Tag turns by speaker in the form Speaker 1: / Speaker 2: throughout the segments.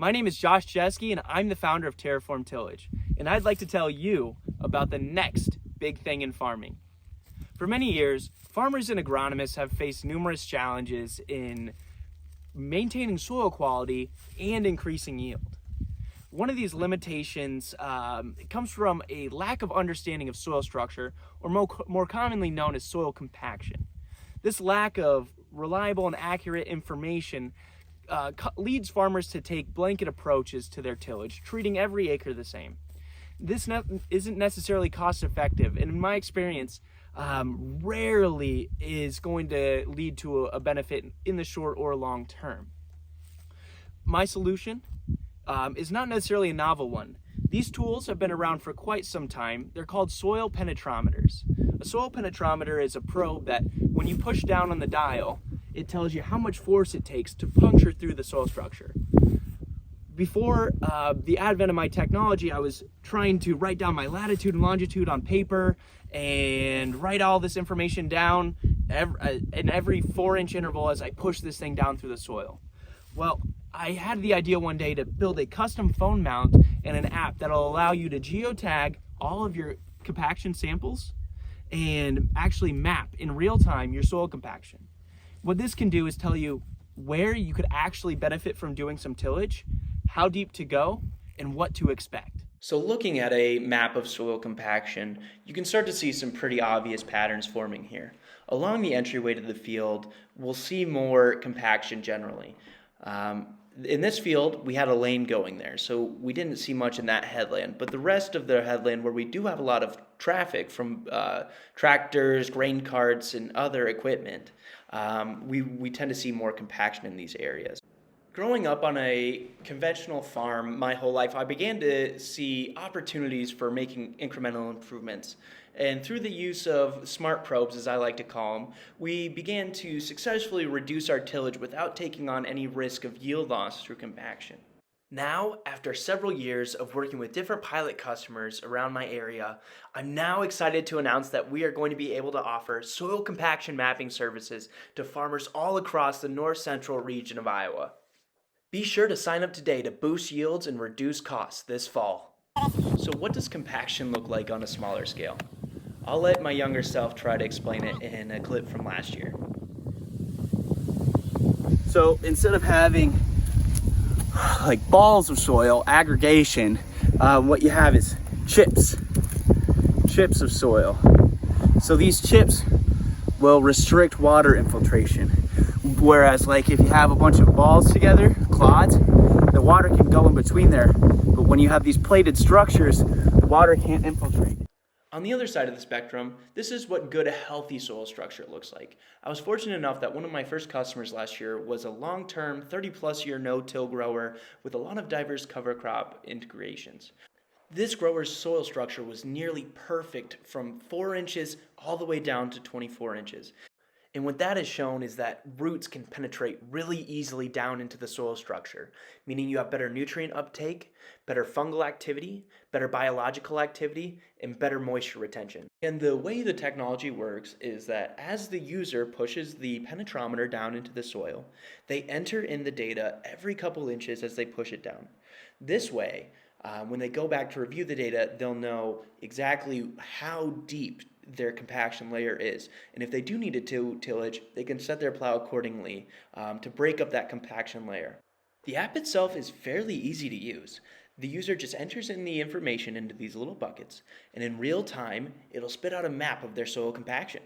Speaker 1: My name is Josh Jeske, and I'm the founder of Terraform Tillage, and I'd like to tell you about the next big thing in farming. For many years, farmers and agronomists have faced numerous challenges in maintaining soil quality and increasing yield. One of these limitations comes from a lack of understanding of soil structure, or more commonly known as soil compaction. This lack of reliable and accurate information leads farmers to take blanket approaches to their tillage, treating every acre the same. This isn't necessarily cost effective, and in my experience, rarely is going to lead to a benefit in the short or long term. My solution is not necessarily a novel one. These tools have been around for quite some time. They're called soil penetrometers. A soil penetrometer is a probe that when you push down on the dial, it tells you how much force it takes to puncture through the soil structure. Before the advent of my technology, I was trying to write down my latitude and longitude on paper and write all this information down in every 4-inch interval as I push this thing down through the soil. Well, I had the idea one day to build a custom phone mount and an app that'll allow you to geotag all of your compaction samples and actually map in real time your soil compaction. What this can do is tell you where you could actually benefit from doing some tillage, how deep to go, and what to expect. So looking at a map of soil compaction, you can start to see some pretty obvious patterns forming here. Along the entryway to the field, we'll see more compaction generally. In this field, we had a lane going there, so we didn't see much in that headland. But the rest of the headland, where we do have a lot of traffic from tractors, grain carts, and other equipment, we tend to see more compaction in these areas. Growing up on a conventional farm my whole life, I began to see opportunities for making incremental improvements. And through the use of smart probes, as I like to call them, we began to successfully reduce our tillage without taking on any risk of yield loss through compaction. Now, after several years of working with different pilot customers around my area, I'm now excited to announce that we are going to be able to offer soil compaction mapping services to farmers all across the north-central region of Iowa. Be sure to sign up today to boost yields and reduce costs this fall. So what does compaction look like on a smaller scale? I'll let my younger self try to explain it in a clip from last year.
Speaker 2: So instead of having like balls of soil, aggregation, what you have is chips of soil. So these chips will restrict water infiltration. Whereas like if you have a bunch of balls together, clods, the water can go in between there. But when you have these plated structures, the water can't infiltrate.
Speaker 1: On the other side of the spectrum, this is what good, healthy soil structure looks like. I was fortunate enough that one of my first customers last year was a long-term, 30-plus year no-till grower with a lot of diverse cover crop integrations. This grower's soil structure was nearly perfect from 4 inches all the way down to 24 inches. And what that has shown is that roots can penetrate really easily down into the soil structure, meaning you have better nutrient uptake, better fungal activity, better biological activity, and better moisture retention. And the way the technology works is that as the user pushes the penetrometer down into the soil, they enter in the data every couple inches as they push it down. This way, when they go back to review the data, they'll know exactly how deep their compaction layer is. And if they do need a tillage, they can set their plow accordingly to break up that compaction layer. The app itself is fairly easy to use. The user just enters in the information into these little buckets, and in real time, it'll spit out a map of their soil compaction.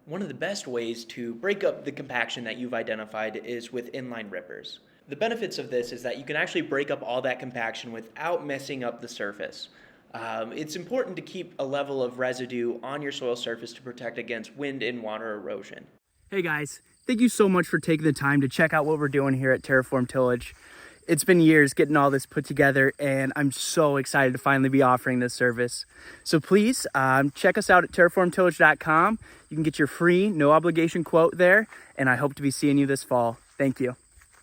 Speaker 1: One of the best ways to break up the compaction that you've identified is with inline rippers. The benefits of this is that you can actually break up all that compaction without messing up the surface. It's important to keep a level of residue on your soil surface to protect against wind and water erosion.
Speaker 2: Hey guys, thank you so much for taking the time to check out what we're doing here at Terraform Tillage. It's been years getting all this put together, and I'm so excited to finally be offering this service. So please check us out at terraformtillage.com. You can get your free, no obligation quote there, and I hope to be seeing you this fall. Thank you.